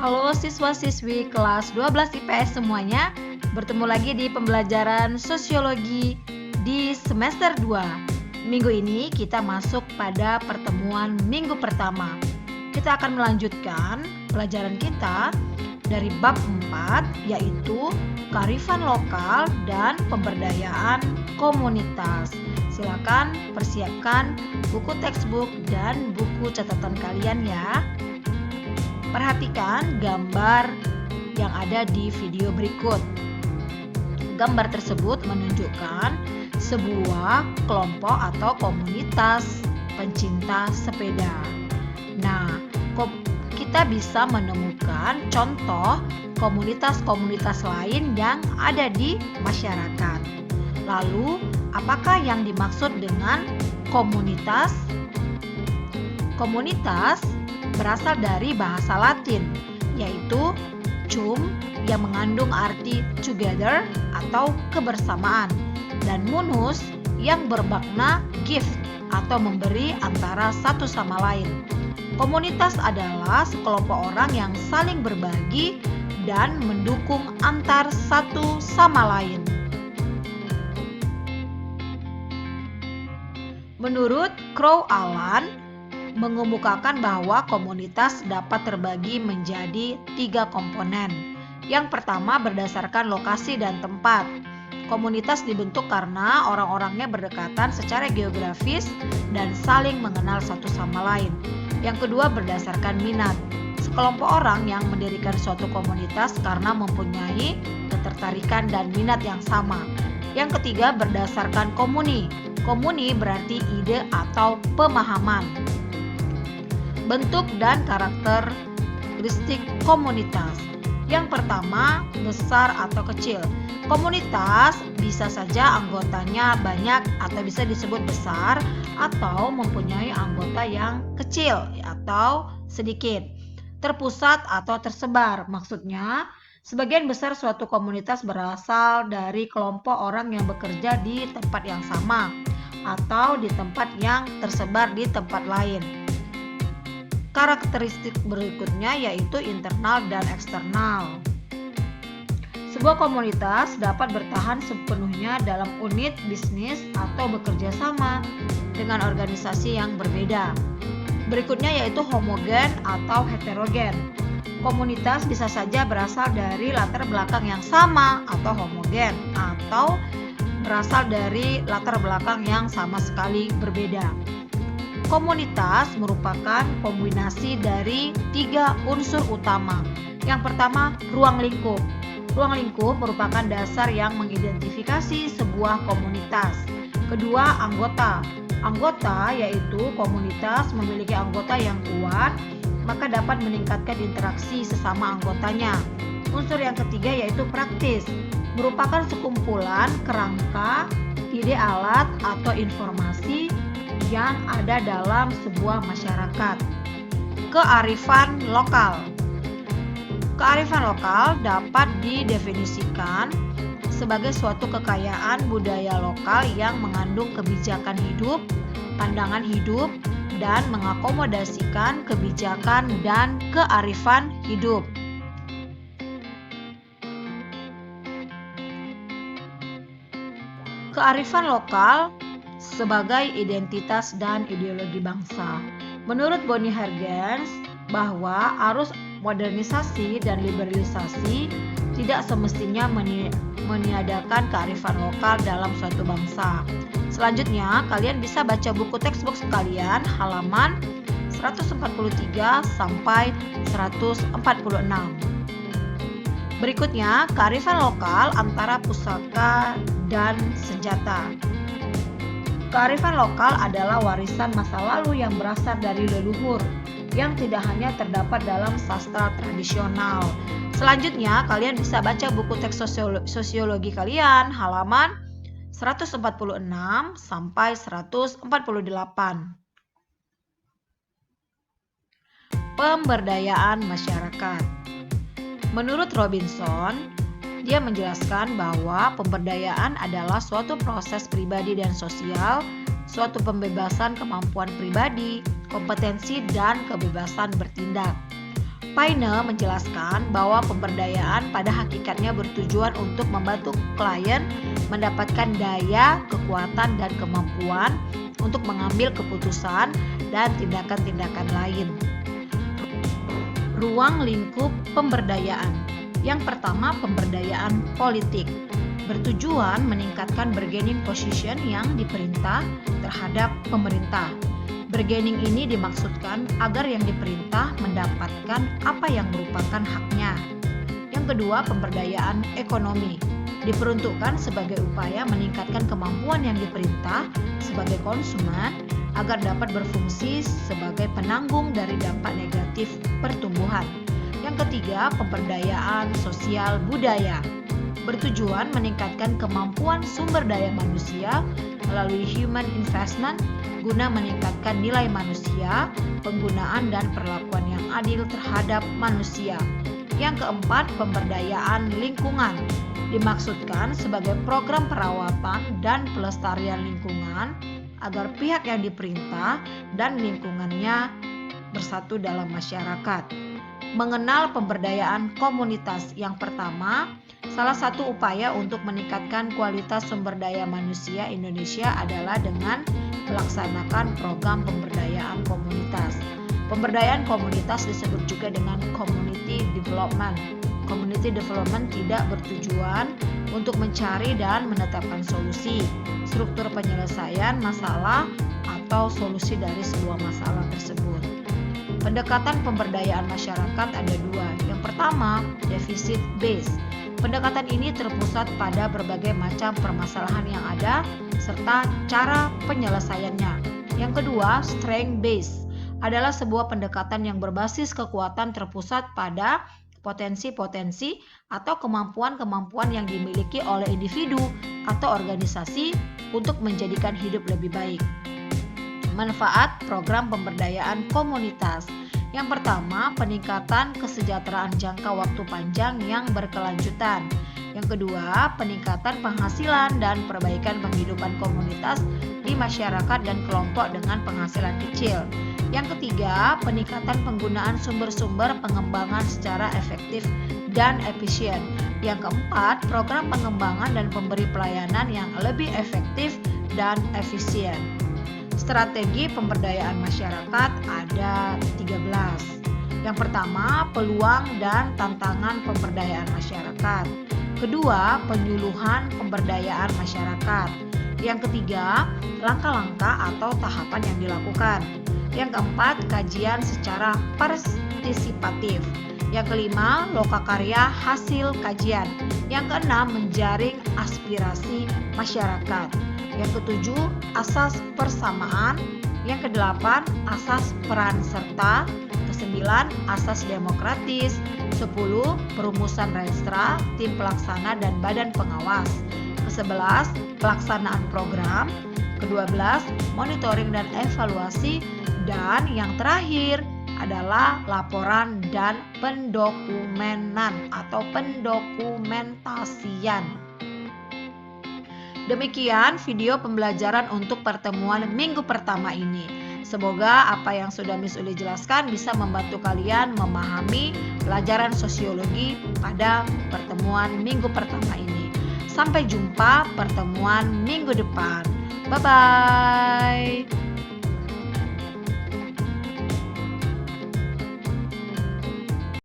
Halo siswa-siswi kelas 12 IPS semuanya. Bertemu lagi di pembelajaran sosiologi di semester 2. Minggu ini kita masuk pada pertemuan minggu pertama. Kita akan melanjutkan pelajaran kita dari bab 4, yaitu kearifan lokal dan pemberdayaan komunitas. Silakan persiapkan buku textbook dan buku catatan kalian ya. Perhatikan gambar yang ada di video berikut. Gambar tersebut menunjukkan sebuah kelompok atau komunitas pencinta sepeda. Nah, kita bisa menemukan contoh komunitas-komunitas lain yang ada di masyarakat. Lalu, apakah yang dimaksud dengan komunitas? Komunitas berasal dari bahasa Latin, yaitu cum yang mengandung arti together atau kebersamaan, dan munus yang bermakna gift atau memberi antara satu sama lain. Komunitas adalah sekelompok orang yang saling berbagi dan mendukung antar satu sama lain. Menurut Crow Allan, mengemukakan bahwa komunitas dapat terbagi menjadi 3 komponen. Yang pertama berdasarkan lokasi dan tempat. Komunitas dibentuk karena orang-orangnya berdekatan secara geografis dan saling mengenal satu sama lain. Yang kedua berdasarkan minat. Sekelompok orang yang mendirikan suatu komunitas karena mempunyai ketertarikan dan minat yang sama. Yang ketiga berdasarkan komuni. Komuni berarti ide atau pemahaman. Bentuk dan karakteristik komunitas. Yang pertama, besar atau kecil. Komunitas bisa saja anggotanya banyak atau bisa disebut besar atau mempunyai anggota yang kecil atau sedikit. Terpusat atau tersebar. Maksudnya, sebagian besar suatu komunitas berasal dari kelompok orang yang bekerja di tempat yang sama atau di tempat yang tersebar di tempat lain. Karakteristik berikutnya yaitu internal dan eksternal. Sebuah komunitas dapat bertahan sepenuhnya dalam unit bisnis atau bekerja sama dengan organisasi yang berbeda. Berikutnya yaitu homogen atau heterogen. Komunitas bisa saja berasal dari latar belakang yang sama atau homogen, atau berasal dari latar belakang yang sama sekali berbeda. Komunitas merupakan kombinasi dari 3 unsur utama. Yang pertama, ruang lingkup. Ruang lingkup merupakan dasar yang mengidentifikasi sebuah komunitas. Kedua, anggota. Anggota yaitu komunitas memiliki anggota yang kuat, maka dapat meningkatkan interaksi sesama anggotanya. Unsur yang ketiga yaitu praktis. Merupakan sekumpulan kerangka, ide alat atau informasi yang ada dalam sebuah masyarakat. Kearifan lokal. Kearifan lokal dapat didefinisikan sebagai suatu kekayaan budaya lokal yang mengandung kebijakan hidup, pandangan hidup, dan mengakomodasikan kebijakan dan kearifan hidup. Kearifan lokal sebagai identitas dan ideologi bangsa. Menurut Bonnie Hergens, bahwa arus modernisasi dan liberalisasi tidak semestinya meniadakan kearifan lokal dalam suatu bangsa. Selanjutnya, kalian bisa baca buku textbook sekalian halaman 143 sampai 146. Berikutnya, kearifan lokal antara pusaka dan senjata. Kearifan lokal adalah warisan masa lalu yang berasal dari leluhur, yang tidak hanya terdapat dalam sastra tradisional. Selanjutnya, kalian bisa baca buku teks sosiologi kalian halaman 146 sampai 148. Pemberdayaan masyarakat. Menurut Robinson, dia menjelaskan bahwa pemberdayaan adalah suatu proses pribadi dan sosial, suatu pembebasan kemampuan pribadi, kompetensi, dan kebebasan bertindak. Paine menjelaskan bahwa pemberdayaan pada hakikatnya bertujuan untuk membantu klien mendapatkan daya, kekuatan, dan kemampuan untuk mengambil keputusan dan tindakan-tindakan lain. Ruang lingkup pemberdayaan. Yang pertama, pemberdayaan politik. Bertujuan meningkatkan bargaining position yang diperintah terhadap pemerintah. Bargaining ini dimaksudkan agar yang diperintah mendapatkan apa yang merupakan haknya. Yang kedua, pemberdayaan ekonomi. Diperuntukkan sebagai upaya meningkatkan kemampuan yang diperintah sebagai konsumen agar dapat berfungsi sebagai penanggung dari dampak negatif pertumbuhan. Yang ketiga, pemberdayaan sosial budaya. Bertujuan meningkatkan kemampuan sumber daya manusia melalui human investment guna meningkatkan nilai manusia, penggunaan dan perlakuan yang adil terhadap manusia. Yang keempat, pemberdayaan lingkungan. Dimaksudkan sebagai program perawatan dan pelestarian lingkungan agar pihak yang diperintah dan lingkungannya bersatu dalam masyarakat. Mengenal pemberdayaan komunitas. Yang pertama, salah satu upaya untuk meningkatkan kualitas sumber daya manusia Indonesia adalah dengan melaksanakan program pemberdayaan komunitas. Pemberdayaan komunitas disebut juga dengan community development. Community development tidak bertujuan untuk mencari dan menetapkan solusi, struktur penyelesaian masalah, atau solusi dari sebuah masalah tersebut. Pendekatan pemberdayaan masyarakat ada dua. Yang pertama, deficit base. Pendekatan ini terpusat pada berbagai macam permasalahan yang ada serta cara penyelesaiannya. Yang kedua, strength base adalah sebuah pendekatan yang berbasis kekuatan terpusat pada potensi-potensi atau kemampuan-kemampuan yang dimiliki oleh individu atau organisasi untuk menjadikan hidup lebih baik. Manfaat program pemberdayaan komunitas. Yang pertama, peningkatan kesejahteraan jangka waktu panjang yang berkelanjutan. Yang kedua, peningkatan penghasilan dan perbaikan penghidupan komunitas di masyarakat dan kelompok dengan penghasilan kecil. Yang ketiga, peningkatan penggunaan sumber-sumber pengembangan secara efektif dan efisien. Yang keempat, program pengembangan dan pemberi pelayanan yang lebih efektif dan efisien. Strategi pemberdayaan masyarakat ada 13. Yang pertama, peluang dan tantangan pemberdayaan masyarakat. Kedua, penyuluhan pemberdayaan masyarakat. Yang ketiga, langkah-langkah atau tahapan yang dilakukan. Yang keempat, kajian secara partisipatif. Yang kelima, lokakarya hasil kajian. Yang keenam, menjaring aspirasi masyarakat. Yang ketujuh, asas persamaan. Yang kedelapan, asas peran serta. Kesembilan, asas demokratis. 10, perumusan renstra, tim pelaksana dan badan pengawas. Ke-11, pelaksanaan program. Ke-12, monitoring dan evaluasi. Dan yang terakhir adalah laporan dan pendokumenan atau pendokumentasian. Demikian video pembelajaran untuk pertemuan minggu pertama ini. Semoga apa yang sudah Miss Uli jelaskan bisa membantu kalian memahami pelajaran sosiologi pada pertemuan minggu pertama ini. Sampai jumpa pertemuan minggu depan. Bye-bye.